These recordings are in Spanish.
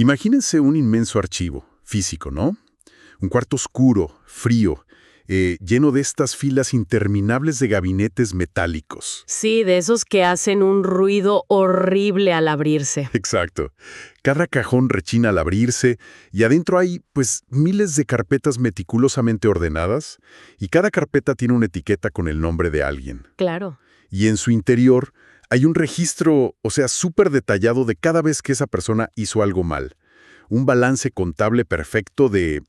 Imagínense un inmenso archivo, físico, ¿no? Un cuarto oscuro, frío, lleno de estas filas interminables de gabinetes metálicos. Sí, de esos que hacen un ruido horrible al abrirse. Exacto. Cada cajón rechina al abrirse y adentro hay, pues, miles de carpetas meticulosamente ordenadas y cada carpeta tiene una etiqueta con el nombre de alguien. Claro. Y en su interior hay un registro, o sea, súper detallado de cada vez que esa persona hizo algo mal. Un balance contable perfecto de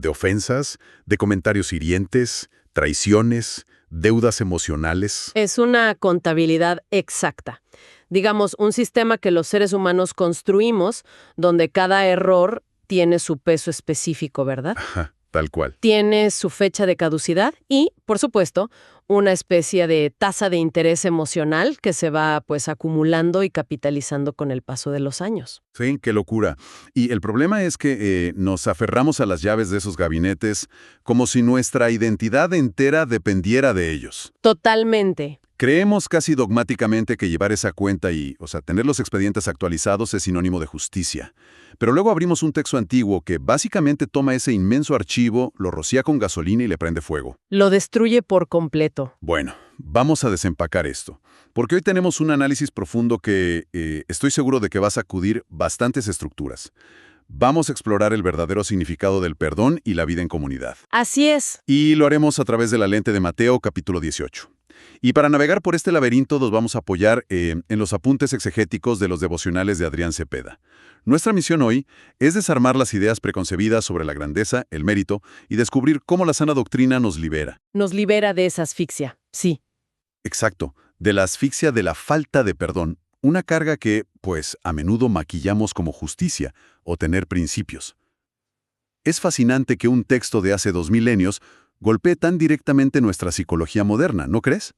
ofensas, de comentarios hirientes, traiciones, deudas emocionales. Es una contabilidad exacta. Digamos, un sistema que los seres humanos construimos, donde cada error tiene su peso específico, ¿verdad? Ajá, tal cual. Tiene su fecha de caducidad y, por supuesto, una especie de tasa de interés emocional que se va, pues, acumulando y capitalizando con el paso de los años. Sí, qué locura. Y el problema es que nos aferramos a las llaves de esos gabinetes como si nuestra identidad entera dependiera de ellos. Totalmente. Creemos casi dogmáticamente que llevar esa cuenta y, o sea, tener los expedientes actualizados es sinónimo de justicia. Pero luego abrimos un texto antiguo que básicamente toma ese inmenso archivo, lo rocía con gasolina y le prende fuego. Lo destruye por completo. Bueno, vamos a desempacar esto, porque hoy tenemos un análisis profundo que estoy seguro de que va a sacudir bastantes estructuras. Vamos a explorar el verdadero significado del perdón y la vida en comunidad. Así es. Y lo haremos a través de la lente de Mateo, capítulo 18. Y para navegar por este laberinto nos vamos a apoyar en los apuntes exegéticos de los devocionales de Adrián Cepeda. Nuestra misión hoy es desarmar las ideas preconcebidas sobre la grandeza, el mérito, y descubrir cómo la sana doctrina nos libera. Nos libera de esa asfixia. Sí. Exacto, de la asfixia de la falta de perdón, una carga que, pues, a menudo maquillamos como justicia o tener principios. Es fascinante que un texto de hace 2000 años golpee tan directamente nuestra psicología moderna, ¿no crees?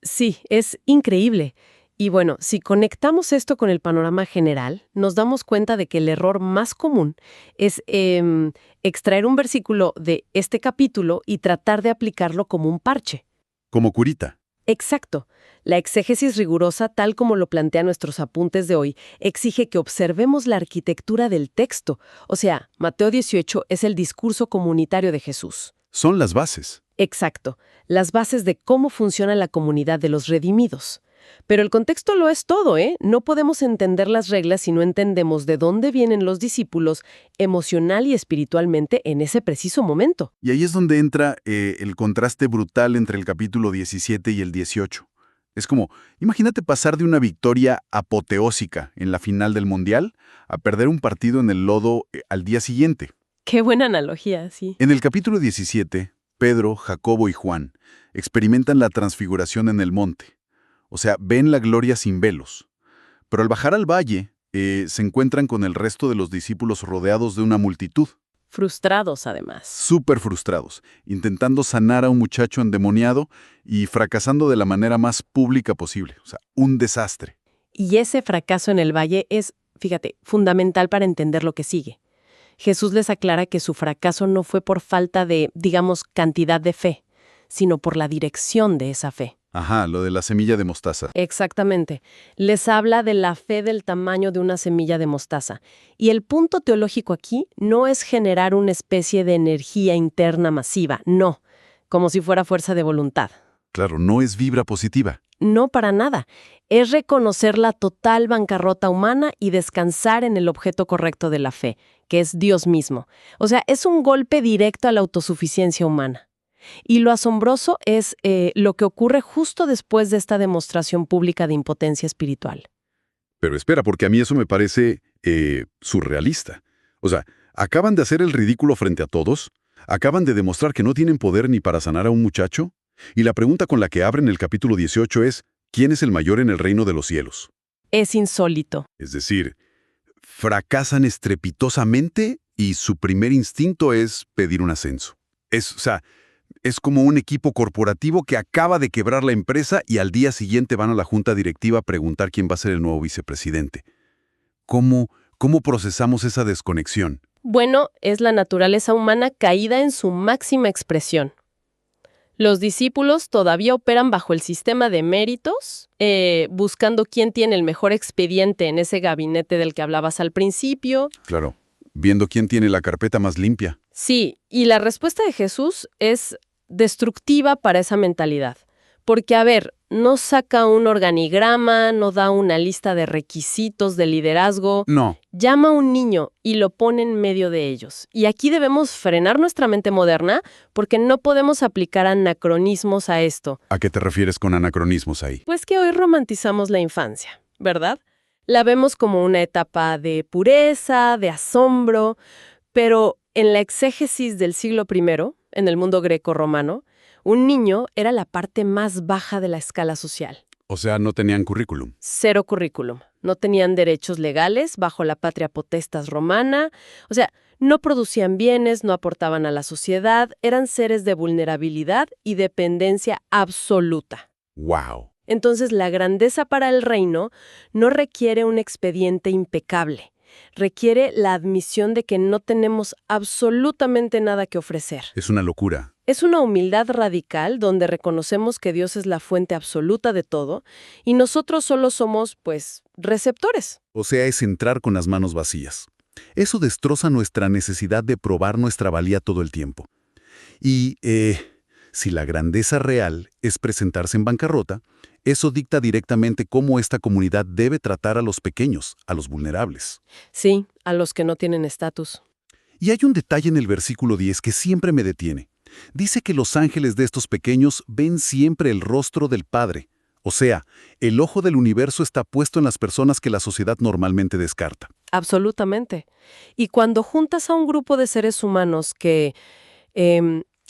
Sí, es increíble. Y bueno, si conectamos esto con el panorama general, nos damos cuenta de que el error más común es extraer un versículo de este capítulo y tratar de aplicarlo como un parche. Como curita. Exacto. La exégesis rigurosa, tal como lo plantean nuestros apuntes de hoy, exige que observemos la arquitectura del texto. O sea, Mateo 18 es el discurso comunitario de Jesús. Son las bases. Exacto, las bases de cómo funciona la comunidad de los redimidos. Pero el contexto lo es todo, ¿eh? No podemos entender las reglas si no entendemos de dónde vienen los discípulos emocional y espiritualmente en ese preciso momento. Y ahí es donde entra el contraste brutal entre el capítulo 17 y el 18. Es como, imagínate pasar de una victoria apoteósica en la final del Mundial a perder un partido en el lodo al día siguiente. Qué buena analogía, sí. En el capítulo 17, Pedro, Jacobo y Juan experimentan la transfiguración en el monte. O sea, ven la gloria sin velos. Pero al bajar al valle, se encuentran con el resto de los discípulos rodeados de una multitud. Frustrados, además. Súper frustrados, intentando sanar a un muchacho endemoniado y fracasando de la manera más pública posible. O sea, un desastre. Y ese fracaso en el valle es, fíjate, fundamental para entender lo que sigue. Jesús les aclara que su fracaso no fue por falta de, digamos, cantidad de fe, sino por la dirección de esa fe. Ajá, lo de la semilla de mostaza. Exactamente. Les habla de la fe del tamaño de una semilla de mostaza. Y el punto teológico aquí no es generar una especie de energía interna masiva, no, como si fuera fuerza de voluntad. Claro, no es vibra positiva. No para nada. Es reconocer la total bancarrota humana y descansar en el objeto correcto de la fe, que es Dios mismo. O sea, es un golpe directo a la autosuficiencia humana. Y lo asombroso es lo que ocurre justo después de esta demostración pública de impotencia espiritual. Pero espera, porque a mí eso me parece surrealista. O sea, acaban de hacer el ridículo frente a todos, acaban de demostrar que no tienen poder ni para sanar a un muchacho, y la pregunta con la que abren el capítulo 18 es, ¿quién es el mayor en el reino de los cielos? Es insólito. Es decir, fracasan estrepitosamente y su primer instinto es pedir un ascenso. Es como un equipo corporativo que acaba de quebrar la empresa y al día siguiente van a la junta directiva a preguntar quién va a ser el nuevo vicepresidente. ¿Cómo procesamos esa desconexión? Bueno, es la naturaleza humana caída en su máxima expresión. Los discípulos todavía operan bajo el sistema de méritos, buscando quién tiene el mejor expediente en ese gabinete del que hablabas al principio. Claro, viendo quién tiene la carpeta más limpia. Sí, y la respuesta de Jesús es destructiva para esa mentalidad. Porque, a ver, no saca un organigrama, no da una lista de requisitos de liderazgo. No. Llama a un niño y lo pone en medio de ellos. Y aquí debemos frenar nuestra mente moderna porque no podemos aplicar anacronismos a esto. ¿A qué te refieres con anacronismos ahí? Pues que hoy romantizamos la infancia, ¿verdad? La vemos como una etapa de pureza, de asombro, pero en la exégesis del siglo I, en el mundo greco-romano, un niño era la parte más baja de la escala social. O sea, no tenían currículum. Cero currículum. No tenían derechos legales bajo la patria potestas romana. O sea, no producían bienes, no aportaban a la sociedad, eran seres de vulnerabilidad y dependencia absoluta. ¡Wow! Entonces, la grandeza para el reino no requiere un expediente impecable. Requiere la admisión de que no tenemos absolutamente nada que ofrecer. Es una locura. Es una humildad radical donde reconocemos que Dios es la fuente absoluta de todo y nosotros solo somos, pues, receptores. O sea, es entrar con las manos vacías. Eso destroza nuestra necesidad de probar nuestra valía todo el tiempo. Y, si la grandeza real es presentarse en bancarrota, eso dicta directamente cómo esta comunidad debe tratar a los pequeños, a los vulnerables. Sí, a los que no tienen estatus. Y hay un detalle en el versículo 10 que siempre me detiene. Dice que los ángeles de estos pequeños ven siempre el rostro del Padre. O sea, el ojo del universo está puesto en las personas que la sociedad normalmente descarta. Absolutamente. Y cuando juntas a un grupo de seres humanos que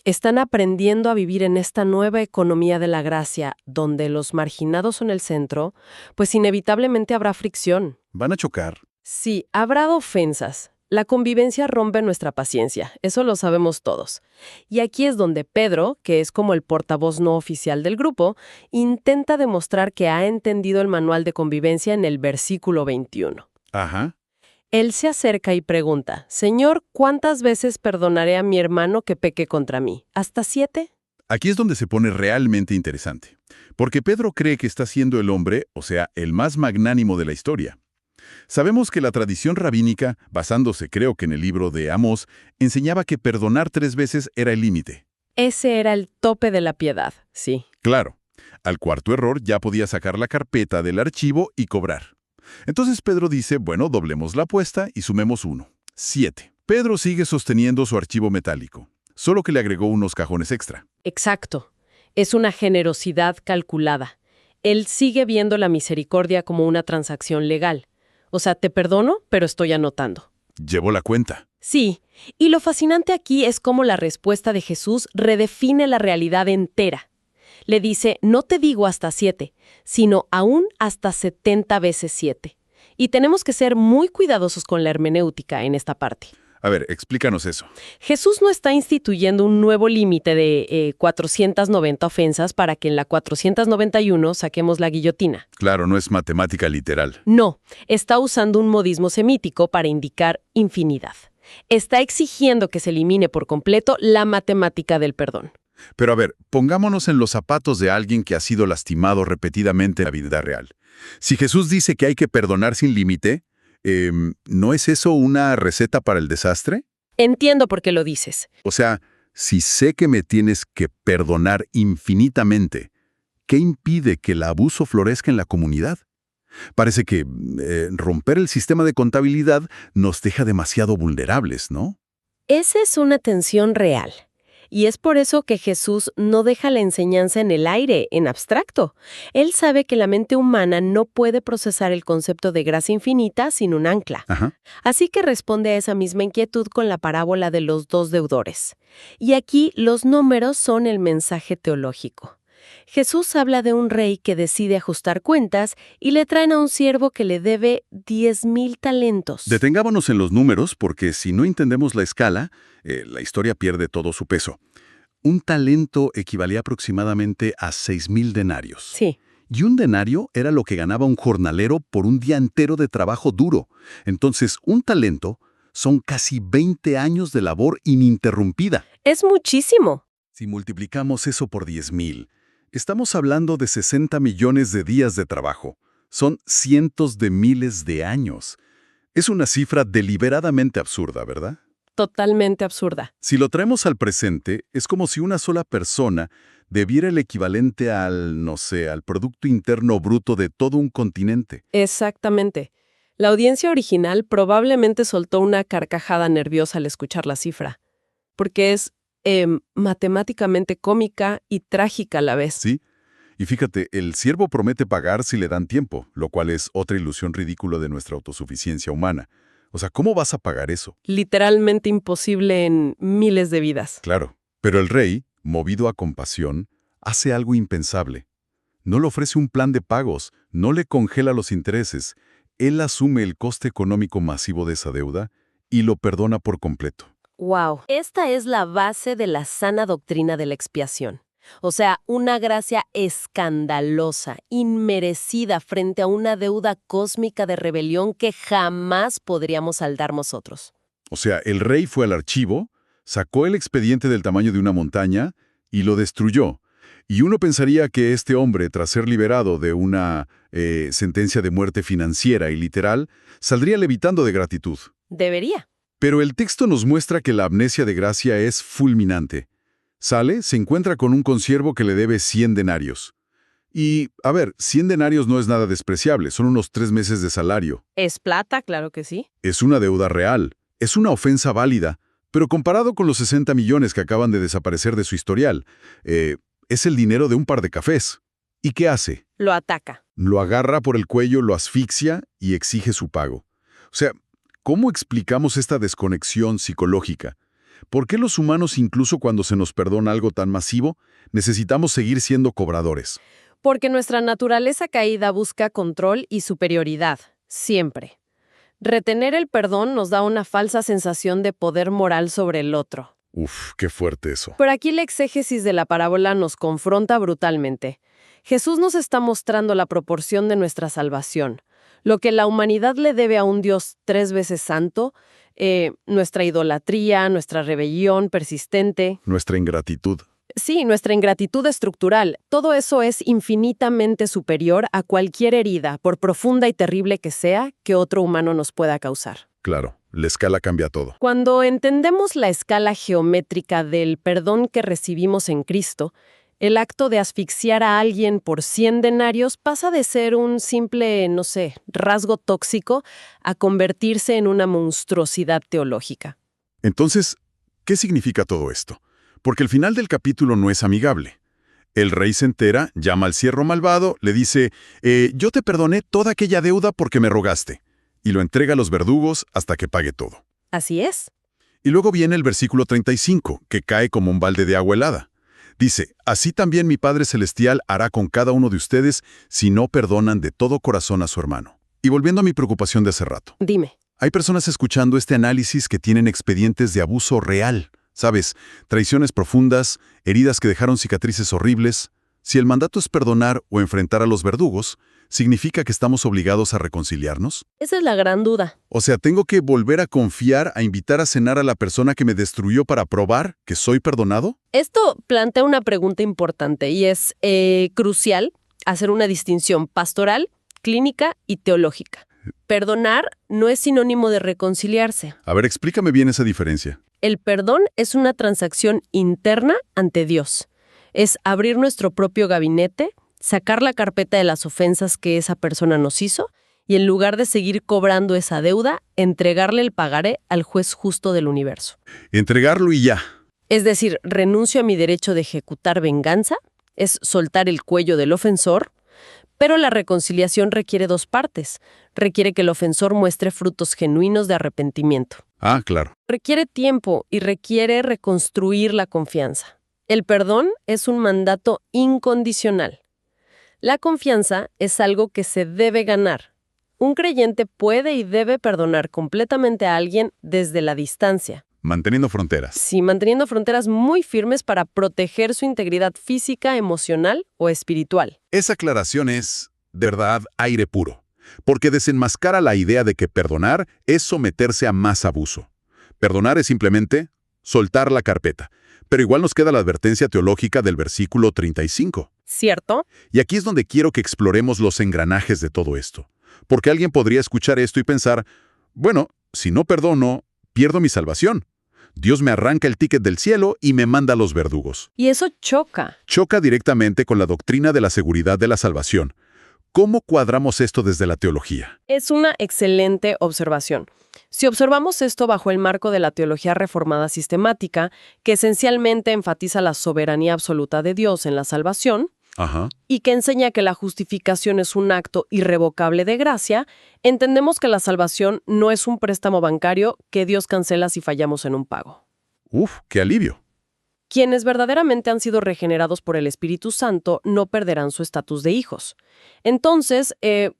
están aprendiendo a vivir en esta nueva economía de la gracia, donde los marginados son el centro, pues inevitablemente habrá fricción. Van a chocar. Sí, habrá ofensas. La convivencia rompe nuestra paciencia, eso lo sabemos todos. Y aquí es donde Pedro, que es como el portavoz no oficial del grupo, intenta demostrar que ha entendido el manual de convivencia en el versículo 21. Ajá. Él se acerca y pregunta, Señor, ¿cuántas veces perdonaré a mi hermano que peque contra mí? ¿Hasta 7? Aquí es donde se pone realmente interesante. Porque Pedro cree que está siendo el hombre, o sea, el más magnánimo de la historia. Sabemos que la tradición rabínica, basándose creo que en el libro de Amós, enseñaba que perdonar 3 veces era el límite. Ese era el tope de la piedad, sí. Claro, al cuarto error ya podía sacar la carpeta del archivo y cobrar. Entonces Pedro dice, bueno, doblemos la apuesta y sumemos 1. 7. Pedro sigue sosteniendo su archivo metálico, solo que le agregó unos cajones extra. Exacto. Es una generosidad calculada. Él sigue viendo la misericordia como una transacción legal. O sea, te perdono, pero estoy anotando. Llevó la cuenta. Sí, y lo fascinante aquí es cómo la respuesta de Jesús redefine la realidad entera. Le dice, no te digo hasta 7, sino aún hasta 70 veces 7. Y tenemos que ser muy cuidadosos con la hermenéutica en esta parte. A ver, explícanos eso. Jesús no está instituyendo un nuevo límite de 490 ofensas para que en la 491 saquemos la guillotina. Claro, no es matemática literal. No, está usando un modismo semítico para indicar infinidad. Está exigiendo que se elimine por completo la matemática del perdón. Pero a ver, pongámonos en los zapatos de alguien que ha sido lastimado repetidamente en la vida real. Si Jesús dice que hay que perdonar sin límite, ¿no es eso una receta para el desastre? Entiendo por qué lo dices. O sea, si sé que me tienes que perdonar infinitamente, ¿qué impide que el abuso florezca en la comunidad? Parece que romper el sistema de contabilidad nos deja demasiado vulnerables, ¿no? Esa es una tensión real. Y es por eso que Jesús no deja la enseñanza en el aire, en abstracto. Él sabe que la mente humana no puede procesar el concepto de gracia infinita sin un ancla. Ajá. Así que responde a esa misma inquietud con la parábola de los 2 deudores. Y aquí los números son el mensaje teológico. Jesús habla de un rey que decide ajustar cuentas y le traen a un siervo que le debe 10,000 talentos. Detengámonos en los números porque si no entendemos la escala, la historia pierde todo su peso. Un talento equivalía aproximadamente a 6,000 denarios. Sí. Y un denario era lo que ganaba un jornalero por un día entero de trabajo duro. Entonces, un talento son casi 20 años de labor ininterrumpida. Es muchísimo. Si multiplicamos eso por 10.000, estamos hablando de 60 millones de días de trabajo. Son cientos de miles de años. Es una cifra deliberadamente absurda, ¿verdad? Totalmente absurda. Si lo traemos al presente, es como si una sola persona debiera el equivalente al, no sé, al Producto Interno Bruto de todo un continente. Exactamente. La audiencia original probablemente soltó una carcajada nerviosa al escuchar la cifra, porque es matemáticamente cómica y trágica a la vez. ¿Sí? Y fíjate, el siervo promete pagar si le dan tiempo, lo cual es otra ilusión ridícula de nuestra autosuficiencia humana. O sea, ¿cómo vas a pagar eso? Literalmente imposible en miles de vidas. Claro, pero el rey, movido a compasión, hace algo impensable. No le ofrece un plan de pagos, no le congela los intereses. Él asume el coste económico masivo de esa deuda y lo perdona por completo. ¡Wow! Esta es la base de la sana doctrina de la expiación. O sea, una gracia escandalosa, inmerecida frente a una deuda cósmica de rebelión que jamás podríamos saldar nosotros. O sea, el rey fue al archivo, sacó el expediente del tamaño de una montaña y lo destruyó. Y uno pensaría que este hombre, tras ser liberado de una sentencia de muerte financiera y literal, saldría levitando de gratitud. Debería. Pero el texto nos muestra que la amnesia de gracia es fulminante. Sale, se encuentra con un consiervo que le debe 100 denarios. Y, a ver, 100 denarios no es nada despreciable, son unos 3 meses de salario. ¿Es plata? Claro que sí. Es una deuda real, es una ofensa válida, pero comparado con los 60 millones que acaban de desaparecer de su historial, es el dinero de un par de cafés. ¿Y qué hace? Lo ataca. Lo agarra por el cuello, lo asfixia y exige su pago. O sea, ¿cómo explicamos esta desconexión psicológica? ¿Por qué los humanos, incluso cuando se nos perdona algo tan masivo, necesitamos seguir siendo cobradores? Porque nuestra naturaleza caída busca control y superioridad, siempre. Retener el perdón nos da una falsa sensación de poder moral sobre el otro. Uf, qué fuerte eso. Pero aquí la exégesis de la parábola nos confronta brutalmente. Jesús nos está mostrando la proporción de nuestra salvación. Lo que la humanidad le debe a un Dios 3 veces santo, nuestra idolatría, nuestra rebelión persistente. Nuestra ingratitud. Sí, nuestra ingratitud estructural. Todo eso es infinitamente superior a cualquier herida, por profunda y terrible que sea, que otro humano nos pueda causar. Claro, la escala cambia todo. Cuando entendemos la escala geométrica del perdón que recibimos en Cristo, el acto de asfixiar a alguien por 100 denarios pasa de ser un simple, no sé, rasgo tóxico a convertirse en una monstruosidad teológica. Entonces, ¿qué significa todo esto? Porque el final del capítulo no es amigable. El rey se entera, llama al siervo malvado, le dice, yo te perdoné toda aquella deuda porque me rogaste, y lo entrega a los verdugos hasta que pague todo. Así es. Y luego viene el versículo 35, que cae como un balde de agua helada. Dice, así también mi Padre Celestial hará con cada uno de ustedes si no perdonan de todo corazón a su hermano. Y volviendo a mi preocupación de hace rato. Dime. Hay personas escuchando este análisis que tienen expedientes de abuso real. ¿Sabes? Traiciones profundas, heridas que dejaron cicatrices horribles. Si el mandato es perdonar o enfrentar a los verdugos, ¿significa que estamos obligados a reconciliarnos? Esa es la gran duda. O sea, ¿tengo que volver a confiar, a invitar a cenar a la persona que me destruyó para probar que soy perdonado? Esto plantea una pregunta importante y es crucial hacer una distinción pastoral, clínica y teológica. Perdonar no es sinónimo de reconciliarse. A ver, explícame bien esa diferencia. El perdón es una transacción interna ante Dios. Es abrir nuestro propio gabinete, sacar la carpeta de las ofensas que esa persona nos hizo y en lugar de seguir cobrando esa deuda, entregarle el pagaré al juez justo del universo. Entregarlo y ya. Es decir, renuncio a mi derecho de ejecutar venganza, es soltar el cuello del ofensor, pero la reconciliación requiere 2 partes. Requiere que el ofensor muestre frutos genuinos de arrepentimiento. Ah, claro. Requiere tiempo y requiere reconstruir la confianza. El perdón es un mandato incondicional. La confianza es algo que se debe ganar. Un creyente puede y debe perdonar completamente a alguien desde la distancia. Manteniendo fronteras. Sí, manteniendo fronteras muy firmes para proteger su integridad física, emocional o espiritual. Esa aclaración es, de verdad, aire puro. Porque desenmascara la idea de que perdonar es someterse a más abuso. Perdonar es simplemente soltar la carpeta. Pero igual nos queda la advertencia teológica del versículo 35. ¿Cierto? Y aquí es donde quiero que exploremos los engranajes de todo esto. Porque alguien podría escuchar esto y pensar, bueno, si no perdono, pierdo mi salvación. Dios me arranca el ticket del cielo y me manda a los verdugos. Y eso choca. Choca directamente con la doctrina de la seguridad de la salvación. ¿Cómo cuadramos esto desde la teología? Es una excelente observación. Si observamos esto bajo el marco de la teología reformada sistemática, que esencialmente enfatiza la soberanía absoluta de Dios en la salvación, Ajá. y que enseña que la justificación es un acto irrevocable de gracia, entendemos que la salvación no es un préstamo bancario que Dios cancela si fallamos en un pago. Uf, qué alivio. Quienes verdaderamente han sido regenerados por el Espíritu Santo no perderán su estatus de hijos. Entonces,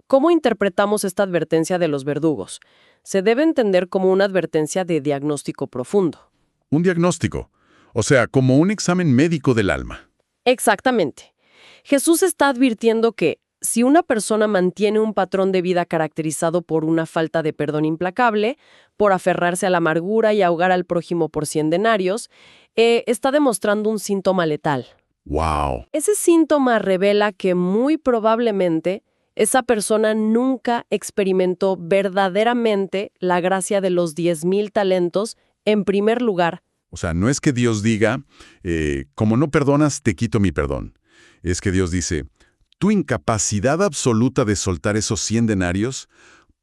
¿cómo interpretamos esta advertencia de los verdugos? Se debe entender como una advertencia de diagnóstico profundo. Un diagnóstico. O sea, como un examen médico del alma. Exactamente. Jesús está advirtiendo que si una persona mantiene un patrón de vida caracterizado por una falta de perdón implacable, por aferrarse a la amargura y ahogar al prójimo por 100 denarios, está demostrando un síntoma letal. ¡Wow! Ese síntoma revela que muy probablemente esa persona nunca experimentó verdaderamente la gracia de los 10,000 talentos en primer lugar. O sea, no es que Dios diga, como no perdonas, te quito mi perdón. Es que Dios dice, tu incapacidad absoluta de soltar esos 100 denarios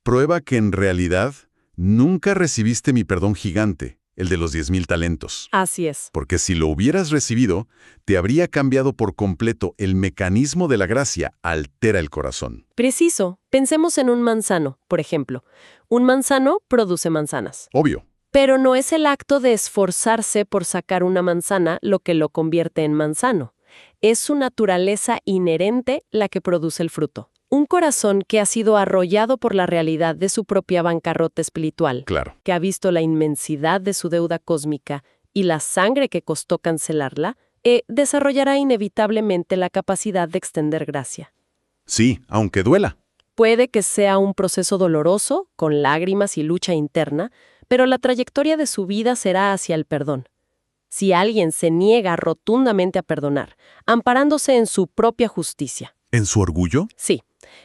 prueba que en realidad nunca recibiste mi perdón gigante, el de los 10,000 talentos. Así es. Porque si lo hubieras recibido, te habría cambiado por completo el mecanismo de la gracia, altera el corazón. Preciso. Pensemos en un manzano, por ejemplo. Un manzano produce manzanas. Obvio. Pero no es el acto de esforzarse por sacar una manzana lo que lo convierte en manzano. Es su naturaleza inherente la que produce el fruto. Un corazón que ha sido arrollado por la realidad de su propia bancarrota espiritual, Claro. que ha visto la inmensidad de su deuda cósmica y la sangre que costó cancelarla, desarrollará inevitablemente la capacidad de extender gracia. Sí, aunque duela. Puede que sea un proceso doloroso, con lágrimas y lucha interna, pero la trayectoria de su vida será hacia el perdón. Si alguien se niega rotundamente a perdonar, amparándose en su propia justicia. ¿En su orgullo? Sí,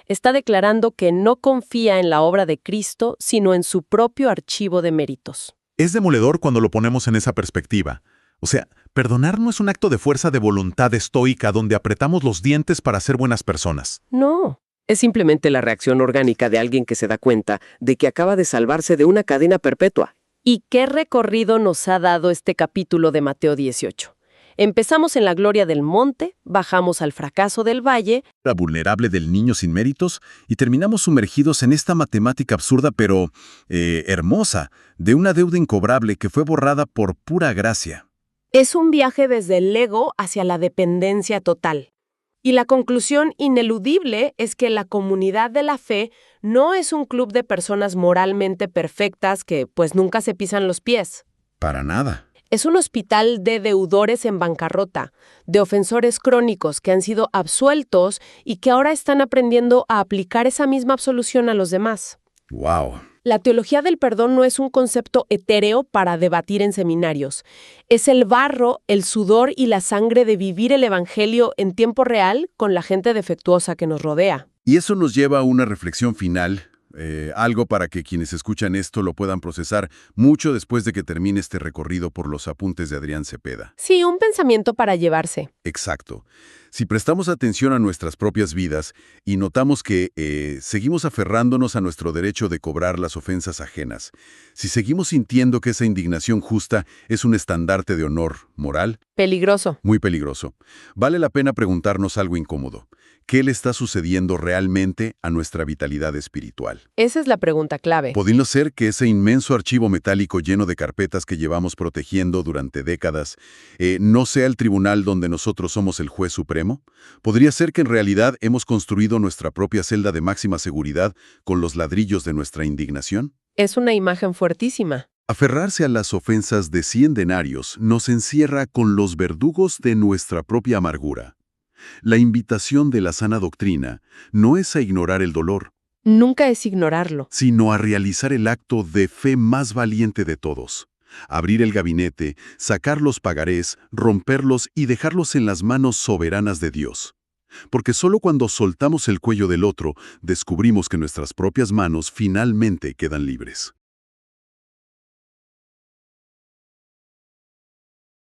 está declarando que no confía en la obra de Cristo, sino en su propio archivo de méritos. Es demoledor cuando lo ponemos en esa perspectiva. O sea, perdonar no es un acto de fuerza de voluntad estoica donde apretamos los dientes para ser buenas personas. No. Es simplemente la reacción orgánica de alguien que se da cuenta de que acaba de salvarse de una cadena perpetua. ¿Y qué recorrido nos ha dado este capítulo de Mateo 18? Empezamos en la gloria del monte, bajamos al fracaso del valle, La vulnerable del niño sin méritos, y terminamos sumergidos en esta matemática absurda pero hermosa, de una deuda incobrable que fue borrada por pura gracia. es un viaje desde el ego hacia la dependencia total. Y la conclusión ineludible es que la comunidad de la fe no es un club de personas moralmente perfectas que pues nunca se pisan los pies. Para nada. Es un hospital de deudores en bancarrota, de ofensores crónicos que han sido absueltos y que ahora están aprendiendo a aplicar esa misma absolución a los demás. ¡Wow! La teología del perdón no es un concepto etéreo para debatir en seminarios. Es el barro, el sudor y la sangre de vivir el evangelio en tiempo real con la gente defectuosa que nos rodea. Y eso nos lleva a una reflexión final, algo para que quienes escuchan esto lo puedan procesar mucho después de que termine este recorrido por los apuntes de Adrián Cepeda. Sí, un pensamiento para llevarse. Exacto. Si prestamos atención a nuestras propias vidas y notamos que seguimos aferrándonos a nuestro derecho de cobrar las ofensas ajenas, si seguimos sintiendo que esa indignación justa es un estandarte de honor moral, Peligroso. muy peligroso, vale la pena preguntarnos algo incómodo. ¿Qué le está sucediendo realmente a nuestra vitalidad espiritual? Esa es la pregunta clave. ¿Podría ser que ese inmenso archivo metálico lleno de carpetas que llevamos protegiendo durante décadas no sea el tribunal donde nosotros somos el juez supremo? ¿Podría ser que en realidad hemos construido nuestra propia celda de máxima seguridad con los ladrillos de nuestra indignación? Es una imagen fuertísima. Aferrarse a las ofensas de 100 denarios nos encierra con los verdugos de nuestra propia amargura. La invitación de la sana doctrina no es a ignorar el dolor, Nunca es ignorarlo. sino a realizar el acto de fe más valiente de todos, Abrir el gabinete, sacar los pagarés, romperlos y dejarlos en las manos soberanas de Dios. Porque solo cuando soltamos el cuello del otro, descubrimos que nuestras propias manos finalmente quedan libres.